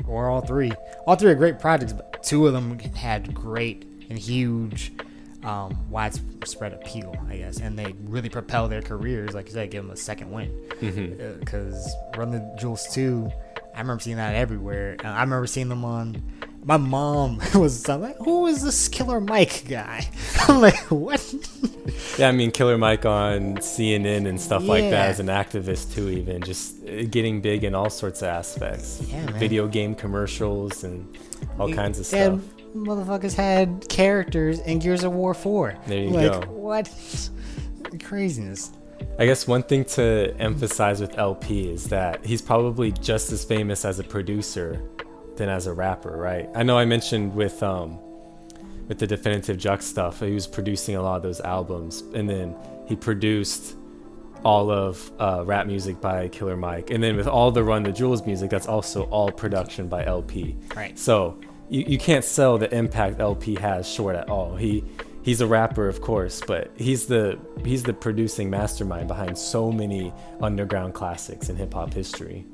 or all three are great projects, but 2 of them had great and huge widespread appeal, I guess, and they really propel their careers. Like you said, give them a second win, because Run the Jewels 2, I remember seeing that everywhere. I remember seeing them on, my mom was like, who is this Killer Mike guy? I'm like, what? Yeah, I mean, Killer Mike on CNN and stuff like that Yeah. as an activist too, even just getting big in all sorts of aspects. Yeah, man. Video game commercials and all kinds of And stuff. motherfuckers had characters in Gears of War 4. There you like, go. What? Craziness. I guess one thing to emphasize with LP is that he's probably just as famous as a producer than as a rapper, right? I know I mentioned with the Definitive Jux stuff, he was producing a lot of those albums, and then he produced all of Rap Music by Killer Mike, and then with all the Run the Jewels music, that's also all production by LP. Right. So you can't sell the impact LP has short at all. He he's a rapper, of course, but he's the producing mastermind behind so many underground classics in hip hop history.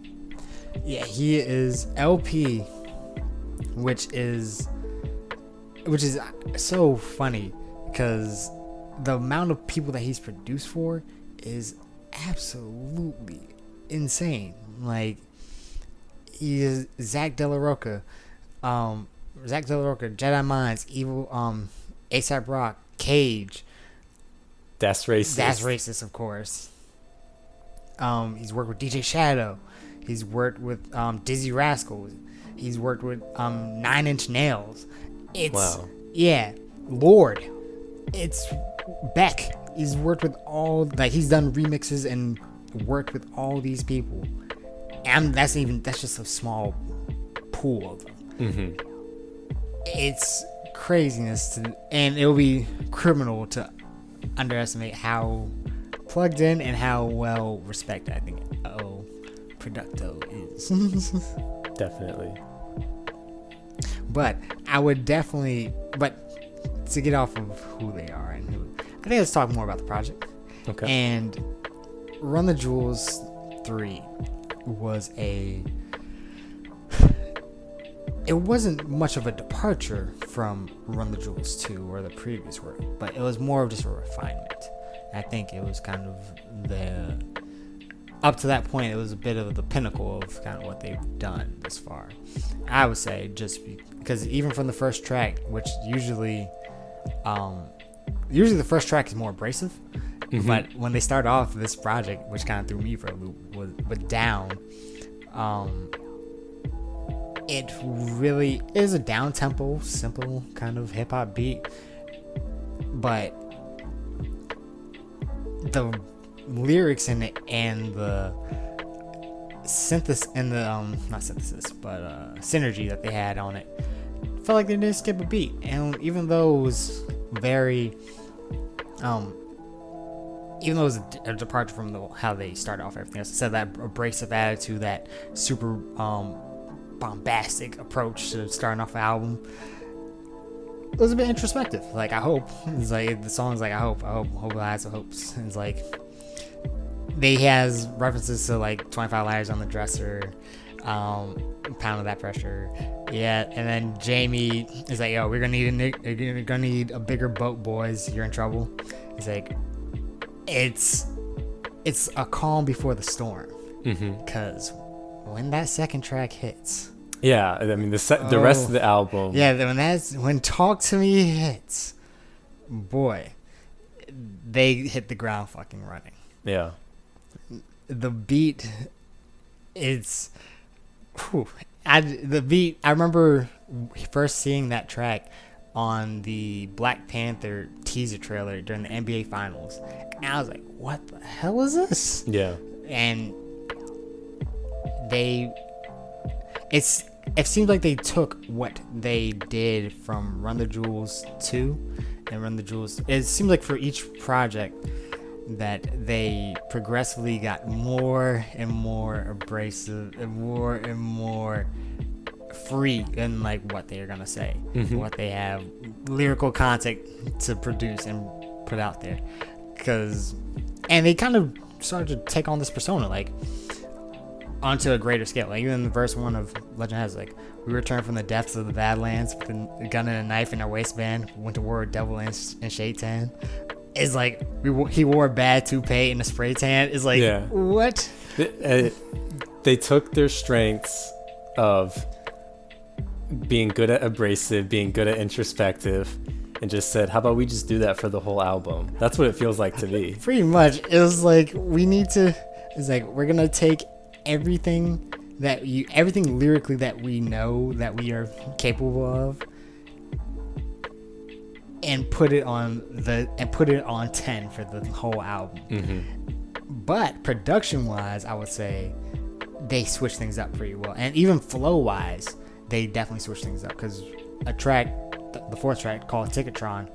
Yeah, he is LP, which is so funny because the amount of people that he's produced for is absolutely insane. Like, he is Zach De La Rocha, Jedi Minds, Evil, ASAP Rock, Cage. That's racist, of course. He's worked with DJ Shadow. He's worked with Dizzy Rascals. He's worked with 9 Inch Nails. Wow. Yeah, Lord. It's Beck. He's worked with he's done remixes and worked with all these people. And that's just a small pool of them. Mm-hmm. It's craziness and it'll be criminal to underestimate how plugged in and how well respected I think Producto is. Definitely. But I would definitely, to get off of who they are and who, I think let's talk more about the project. Okay. And Run the Jewels 3 was it wasn't much of a departure from Run the Jewels 2 or the previous work, but it was more of just a refinement. I think it was kind of up to that point, it was a bit of the pinnacle of kind of what they've done this far. I would say just because even from the first track, which usually the first track is more abrasive, mm-hmm. but when they start off this project, which kind of threw me for a loop, was Down. It really is a down tempo, simple kind of hip hop beat, but the lyrics in it and the synthesis and the not synthesis but synergy that they had on it felt like they didn't skip a beat. And even though it was very even though it was a departure from how they started off everything else, instead of that abrasive attitude, that super bombastic approach to starting off an album, it was a bit introspective. Like, I hope it's like the song's like I hope has hopes. It's like they has references to like 25 Liars on the Dresser, Pound of That Pressure, yeah. And then Jamie is like, yo, we're gonna need a bigger boat, boys, you're in trouble. He's like, it's a calm before the storm, because when that second track hits, yeah, I mean the rest of the album, yeah, when Talk to Me hits, boy, they hit the ground fucking running. Yeah. The beat, I remember first seeing that track on the Black Panther teaser trailer during the NBA Finals, and I was like, what the hell is this? Yeah. And it seems like they took what they did from Run the Jewels 2 and Run the Jewels. It seems like for each project that they progressively got more and more abrasive and more free in like what they are gonna say, what they have lyrical content to produce and put out there, and they kind of started to take on this persona like onto a greater scale. Like even in the verse 1 of Legend has like, we returned from the depths of the Badlands with a gun and a knife in our waistband, went to war with devil and shade tan. It's like he wore a bad toupee and a spray tan. It's like, yeah. What? They took their strengths of being good at abrasive, being good at introspective, and just said, how about we just do that for the whole album? That's what it feels like to me. Pretty much. It was like, it's like, we're going to take everything lyrically that we know that we are capable of, and put it on 10 for the whole album. But production wise, I would say they switched things up pretty well, and even flow wise, they definitely switched things up, because a track, the fourth track called Ticketron,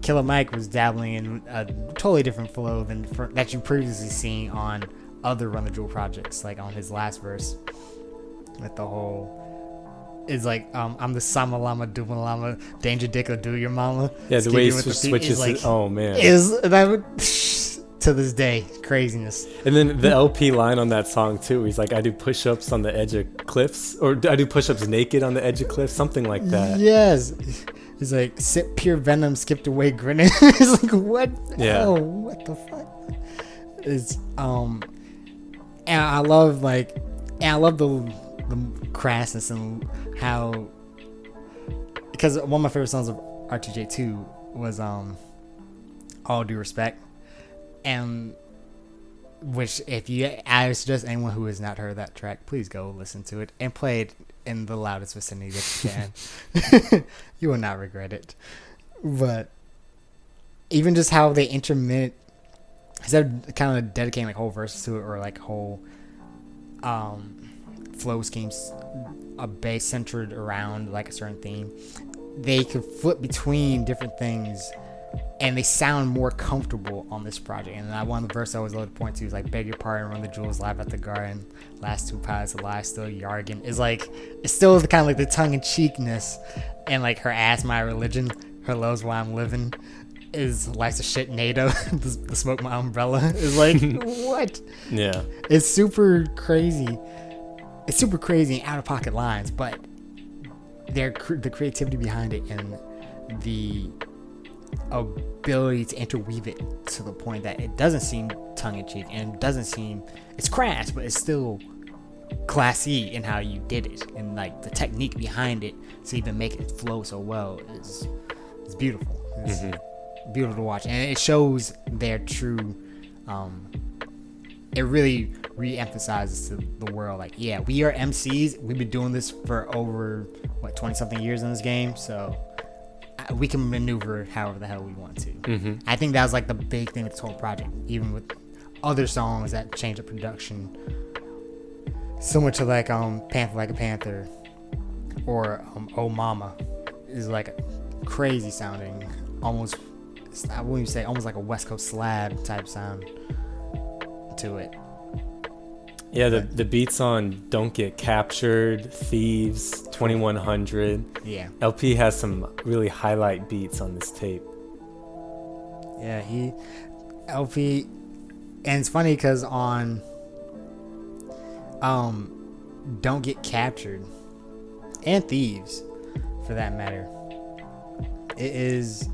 Killer Mike was dabbling in a totally different flow than that you previously seen on other Run the Jewel projects, like on his last verse with the whole is like, I'm the Sama Lama Duma Lama Danger Dick or Do Your Mama. Yeah, the way he switches like, oh man. To this day, craziness. And then the LP line on that song too, he's like, I do push-ups on the edge of cliffs, or I do push-ups naked on the edge of cliffs, something like that. Yes. He's like, sip pure venom, skipped away grinning. It's like, what? Yeah. Oh, what the fuck? It's and I love the crassness and how, because one of my favorite songs of RTJ2 was All Due Respect, and which I suggest anyone who has not heard that track, please go listen to it and play it in the loudest vicinity that you can. You will not regret it. But even just how they intermittent, instead of kind of dedicating like whole verses to it, or like whole flow schemes, a bass centered around like a certain theme, they could flip between different things, and they sound more comfortable on this project. And one of the verses I always love to point to is like, beg your pardon, run the jewels, live at the garden, last two pilots alive, still Yargan. Is like, it's still kind of like the tongue-in-cheekness, and like her ass my religion, her love's why I'm living, is life's a shit NATO, the smoke my umbrella is like, what? Yeah, it's super crazy. It's super crazy and out of pocket lines, but the creativity behind it and the ability to interweave it to the point that it doesn't seem tongue-in-cheek, and it doesn't seem, it's crass, but it's still classy in how you did it, and like the technique behind it to even make it flow so well is beautiful. It's beautiful to watch, and it shows their true it really re-emphasizes to the world, like, yeah, we are MCs, we've been doing this for over 20 something years in this game, so we can maneuver however the hell we want to. I think that was like the big thing with this whole project, even with other songs that change the production, similar to like Panther Like a Panther or Oh Mama, is like a crazy sounding, almost, I wouldn't even say, almost like a West Coast slab type sound to it. Yeah, the beats on Don't Get Captured, Thieves, 2100. Yeah. LP has some really highlight beats on this tape. Yeah, LP, and it's funny because on Don't Get Captured, and Thieves for that matter, it is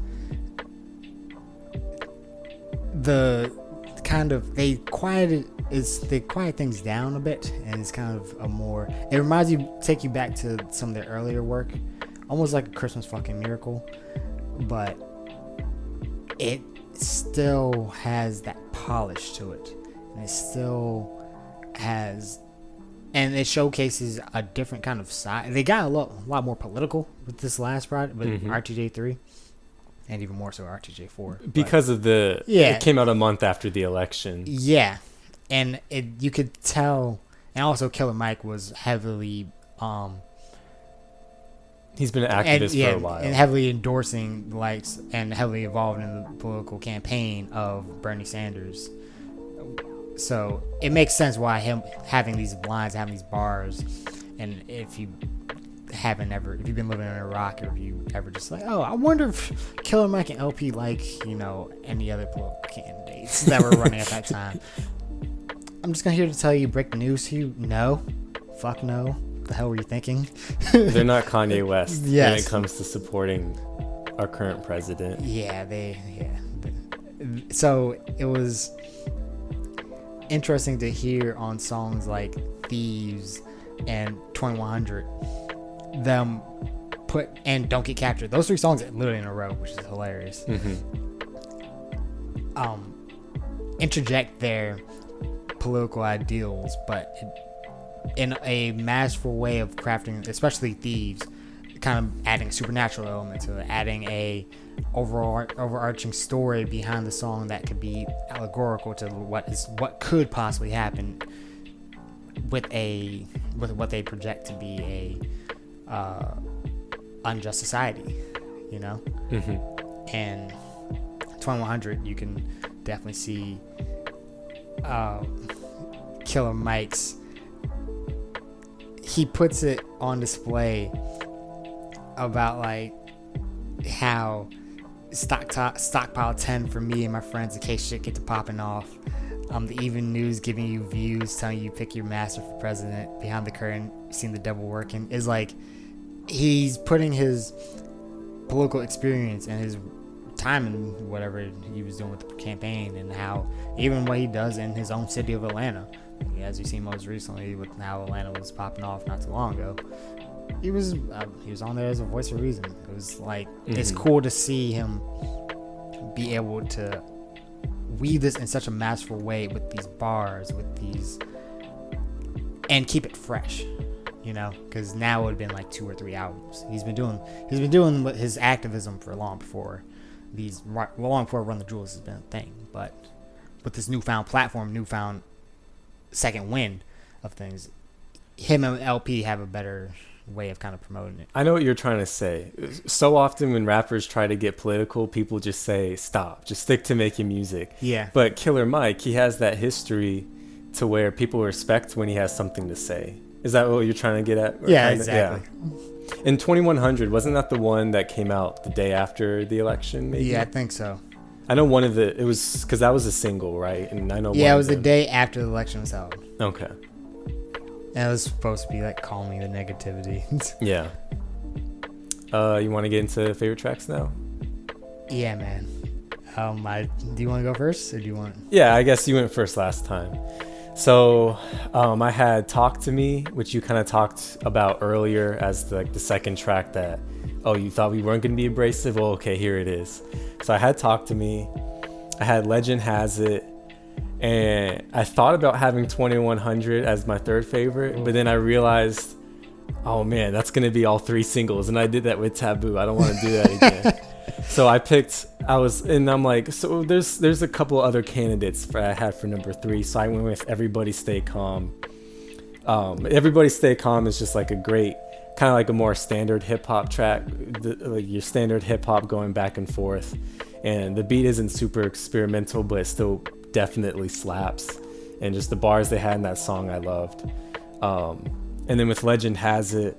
the kind of, they quiet things down a bit, and it's kind of a more, it reminds you, take you back to some of their earlier work, almost like a Christmas Fucking Miracle, but it still has that polish to it, and it still has, and it showcases a different kind of side. They got a lot more political with this last project, with RTJ3, and even more so RTJ4, because of it came out a month after the election. Yeah, and you could tell, and also Killer Mike was heavily he's been an activist for a while, and heavily endorsing likes and heavily involved in the political campaign of Bernie Sanders. So it makes sense why him having these lines, having these bars, and if you've been living in Iraq, or if you ever just like, oh, I wonder if Killer Mike and LP like, any other political candidates that were running at that time. I'm just here to tell you, break the news to you. No. Fuck no. What the hell were you thinking? They're not Kanye West when it comes to supporting our current president. So it was interesting to hear on songs like Thieves and 2100 them put, and Don't Get Captured, those three songs literally in a row, which is hilarious. Interject their political ideals, but in a masterful way of crafting, especially Thieves, kind of adding a supernatural element to it, adding a overarching story behind the song that could be allegorical to what could possibly happen with what they project to be a unjust society, and 2100, you can definitely see Killer Mike's, he puts it on display about like how stockpile 10 for me and my friends in case shit get to popping off. The even news giving you views, telling you pick your master for president. Behind the curtain, seeing the devil working. Is like he's putting his political experience and his time in whatever he was doing with the campaign, and how even what he does in his own city of Atlanta, as you see most recently with how Atlanta was popping off not too long ago. He was on there as a voice of reason. It was like it's cool to see him be able to weave this in such a masterful way with these bars, with these, and keep it fresh, you know, because now it would have been like 2 or 3 albums. He's been doing his activism for long before Run the Jewels has been a thing, but with this newfound platform, newfound second wind of things, him and LP have a better way of kind of promoting it. I know what you're trying to say. So often when rappers try to get political, people just say stop, just stick to making music. Yeah. But Killer Mike, he has that history to where people respect when he has something to say. Is that what you're trying to get at? Yeah, exactly. Yeah. In 2100, wasn't that the one that came out the day after the election? Maybe? Yeah, I think so. I know it was because that was a single, right? And I know. Yeah, it was the day after the election was held. Okay. And it was supposed to be like calming the negativity. Yeah. You want to get into favorite tracks now? Yeah, man. Do you want to go first, or do you want? Yeah, I guess you went first last time. So, I had "Talk to Me," which you kind of talked about earlier as the second track that, you thought we weren't going to be abrasive? Well, okay, here it is. So I had "Talk to Me." I had "Legend Has It." And I thought about having 2100 as my third favorite, but then I realized, oh man, that's going to be all 3 singles. And I did that with Taboo. I don't want to do that again. So I'm like, so there's a couple other candidates I had for number 3. So I went with Everybody Stay Calm. Everybody Stay Calm is just like a great, kind of like a more standard hip hop track, like your standard hip hop going back and forth. And the beat isn't super experimental, but it still definitely slaps. And just the bars they had in that song I loved. And then with Legend Has It,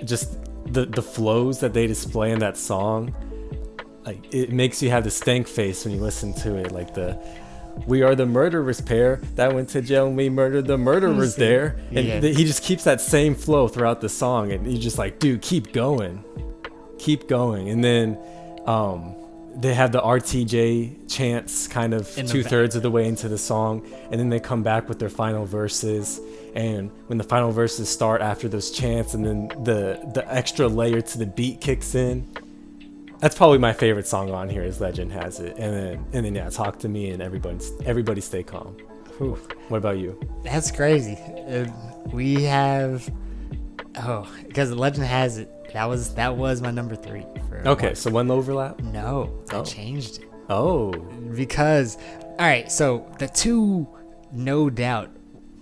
just the flows that they display in that song, like it makes you have the stank face when you listen to it. Like we are the murderers pair that went to jail and we murdered the murderers there. And he just keeps that same flow throughout the song, and you're just like, dude, keep going. And then they have the RTJ chants kind of 2/3 of the way into the song, and then they come back with their final verses. And when the final verses start after those chants, and then the extra layer to the beat kicks in, that's probably my favorite song on here is Legend Has It. And then yeah, Talk to Me and Everybody Stay Calm. Whew. What about you? That's crazy. We have because Legend Has It. That was my number 3. Okay, so one overlap? No, I changed it. Oh. Because, all right, so the 2 no doubt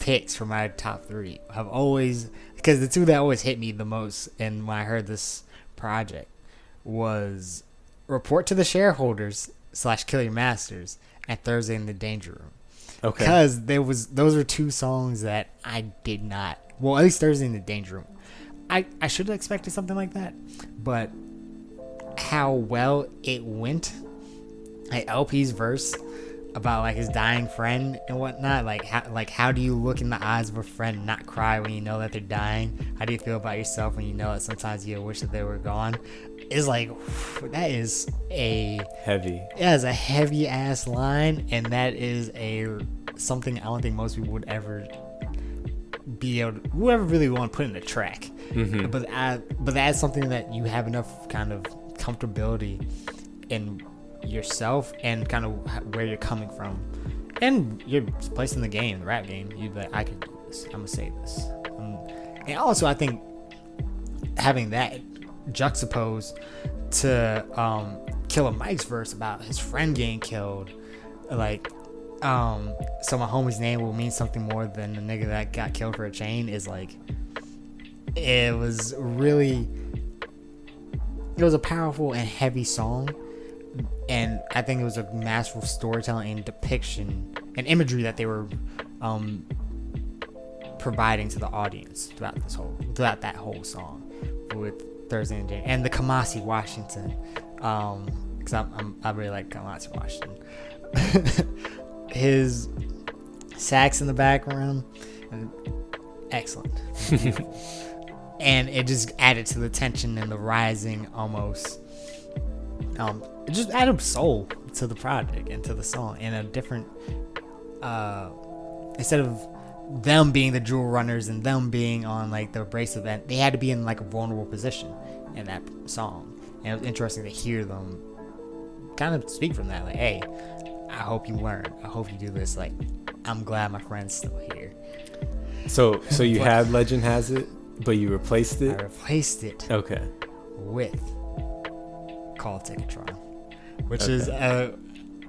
picks for my top 3 have always, because the 2 that always hit me the most, and when I heard this project, was Report to the Shareholders / Kill Your Masters and Thursday in the Danger Room. Okay. Because those are 2 songs that I did not, well, at least Thursday in the Danger Room. I should have expected something like that, but how well it went, like LP's verse about like his dying friend and whatnot, like how do you look in the eyes of a friend and not cry when you know that they're dying? How do you feel about yourself when you know that sometimes you wish that they were gone? It's like, that is a heavy ass line, and that is something I don't think most people would ever be able to, whoever really want to put in a track. Mm-hmm. But that's something that you have enough kind of comfortability in yourself and kind of where you're coming from and your place in the game, the rap game. You'd be like, I can do this, I'm gonna say this. And also I think having that juxtaposed to Killer Mike's verse about his friend getting killed, like so my homie's name will mean something more than the nigga that got killed for a chain, is like, it was a powerful and heavy song, and I think it was a masterful storytelling and depiction and imagery that they were providing to the audience throughout that whole song with Thursday and Jane and the Kamasi Washington, because I really like Kamasi Washington. His sax in the background, excellent, beautiful. And it just added to the tension and the rising almost. It just added soul to the project and to the song in a different. Instead of them being the jewel runners and them being on like the race event, they had to be in like a vulnerable position in that song. And it was interesting to hear them kind of speak from that. Like, hey, I hope you learn. I hope you do this. Like, I'm glad my friend's still here. So you had Legend Has It, but you replaced it? I replaced it. Okay. With Call Ticketron, which is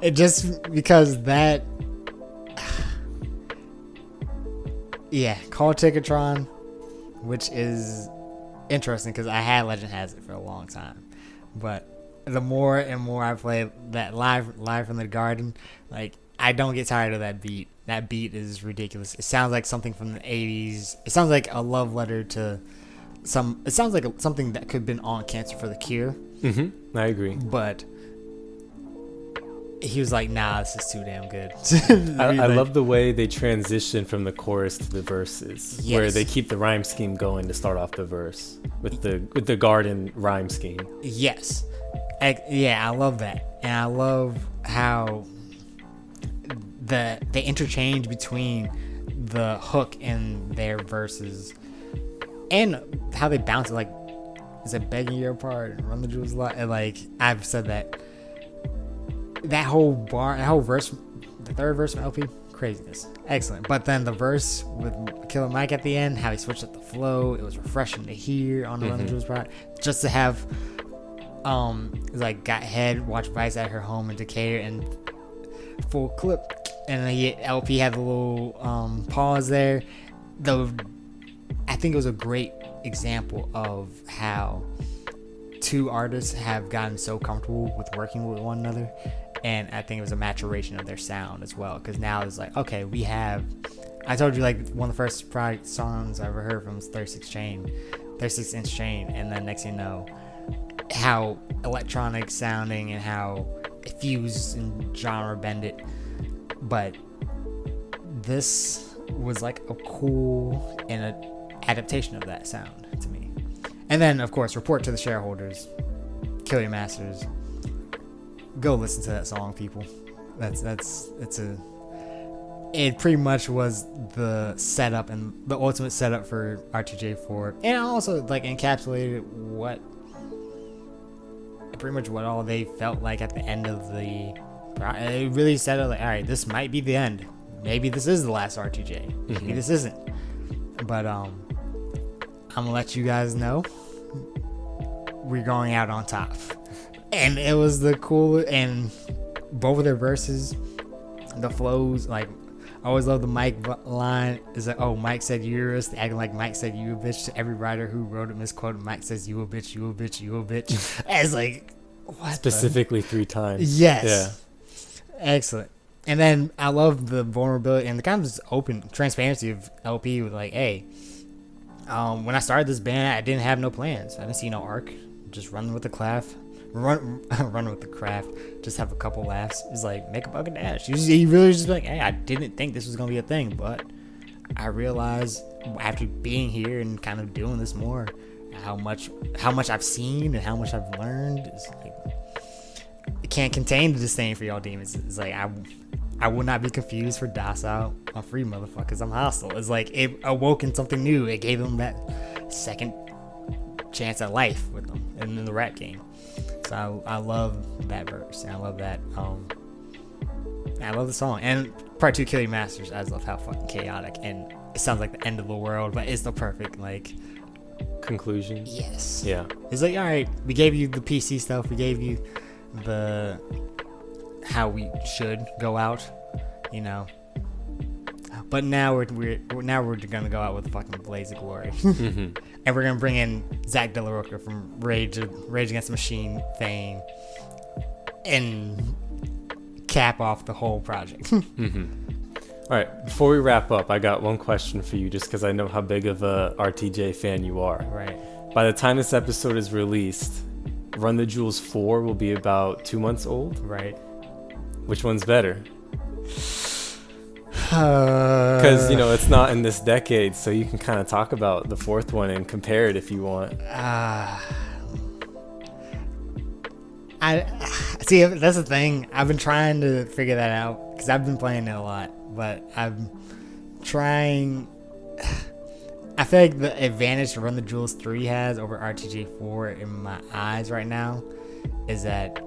it just because that Call Ticketron, which is interesting because I had Legend Has It for a long time, but the more and more I play that live from the garden, like I don't get tired of that beat. That beat is ridiculous. It sounds like something from the 80s. It sounds like a love letter to it sounds like something that could have been on Cancer for the Cure. Mm-hmm. I agree. But he was like, nah, this is too damn good. I love the way they transition from the chorus to the verses, where they keep the rhyme scheme going to start off the verse with the garden rhyme scheme. Yes. I love that. And I love how they interchange between the hook and their verses and how they bounce it. Like, is it begging your pardon? Run the jewels a lot. And like, I've said that whole verse, the third verse from LP, craziness, excellent. But then the verse with Killer Mike at the end, how he switched up the flow, it was refreshing to hear on the Run the Jewels part. Just to have, like, got head, watch Vice at her home in Decatur, and full clip, and then LP had a little pause there. I think it was a great example of how two artists have gotten so comfortable with working with one another, and I think it was a maturation of their sound as well, because now it's like, okay, I told you, like, one of the first songs I ever heard from was 36 Inch Chain, and then next thing you know, how electronic sounding and how it fused and genre bended, but this was like a cool and an adaptation of that sound to me. And then, of course, Report to the Shareholders, Kill Your Masters. Go listen to that song, people. It pretty much was the setup and the ultimate setup for RTJ4, and also like encapsulated pretty much what all they felt like at the end of the. It really said it like, all right, this might be the end. Maybe this is the last RTJ. Maybe this isn't. But I'm gonna let you guys know we're going out on top. And it was the cool, and both of their verses, the flows, like, I always love the Mike line. Is like, oh, Mike said you're a acting like Mike said you a bitch to every writer who wrote it misquoted. Mike says you a bitch, you a bitch, you a bitch. It's like, what? Specifically 3 times. Yes. Yeah. Excellent. And then I love the vulnerability and the kind of just open transparency of LP with like, hey, when I started this band, I didn't have no plans. I didn't see no arc. Just run with the craft. Run with the craft. Just have a couple laughs. It's like, make a bucket dash. He really just like, hey, I didn't think this was gonna be a thing, but I realized after being here and kind of doing this more, how much I've seen and how much I've learned. It's like, it can't contain the disdain for y'all demons. It's like, I will not be confused for docile or free motherfuckers. I'm hostile. It's like, it awoke in something new. It gave them that second chance at life with them in the rap game. So I love that verse, and I love that. I love the song, and part 2, Kill Your Masters. I just love how fucking chaotic, and it sounds like the end of the world, but it's the perfect like conclusion. Yes. Yeah. It's like, all right, we gave you the PC stuff, we gave you the how we should go out, you know. But now we're gonna go out with a fucking blaze of glory. And we're gonna bring in Zach De La Rocha from Rage Against the Machine fame and cap off the whole project. All right, before we wrap up, I got one question for you, just because I know how big of a RTJ fan you are. Right. By the time this episode is released, Run the Jewels 4 will be about 2 months old. Right. Which one's better? Because, it's not in this decade, so you can kind of talk about the fourth one and compare it if you want. I see, that's the thing. I've been trying to figure that out because I've been playing it a lot, but I'm trying. I feel like the advantage Run the Jewels 3 has over RTJ 4 in my eyes right now is that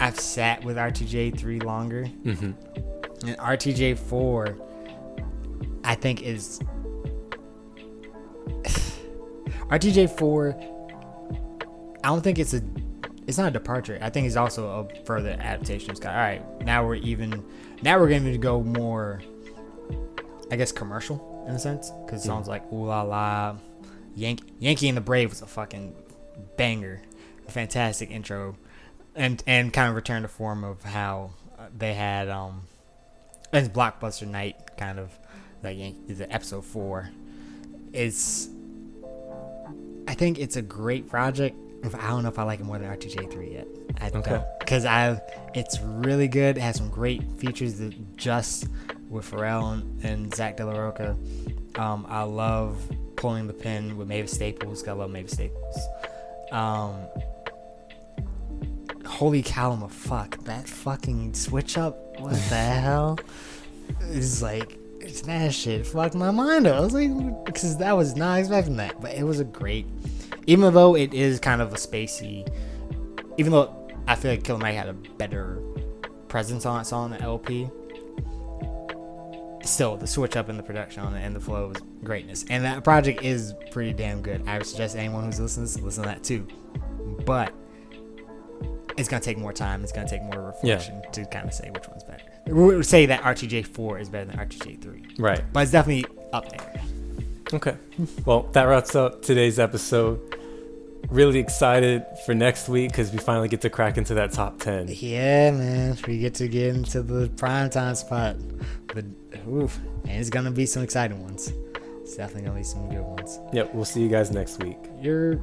I've sat with RTJ 3 longer. Mm-hmm. And RTJ 4, I think is RTJ 4. I don't think it's not a departure. I think it's also a further adaptation. It's got, all right, now we're going to go more, I guess, commercial in a sense, because it sounds like Ooh La La, Yankee and the Brave was a fucking banger, a fantastic intro, and kind of return to form of how they had it's Blockbuster Night, kind of like the episode 4. I think it's a great project. I don't know if I like it more than RTJ 3 yet. I don't, because it's really good. It has some great features that just with Pharrell and Zach De La Rocha. I love pulling the pin with Mavis Staples. I love Mavis Staples. Holy cow, fuck that fucking switch up. What the hell? It's like, it's that shit fucked my mind up. I was like, because that was not expecting that, but it was a great. Even though it is kind of a spacey, even though I feel like Killer Mike had a better presence on that song than LP, still the switch up in the production on it and the flow was greatness. And that project is pretty damn good. I would suggest anyone who's listening to this listen to that too. But it's gonna take more time. It's gonna take more reflection to kind of say which one's better. We would say that RTJ 4 is better than RTJ 3. Right. But it's definitely up there. Okay. Well, that wraps up today's episode. Really excited for next week because we finally get to crack into that top 10. Yeah, man. We get into the primetime spot. But, and it's going to be some exciting ones. It's definitely going to be some good ones. Yep. We'll see you guys next week. You're...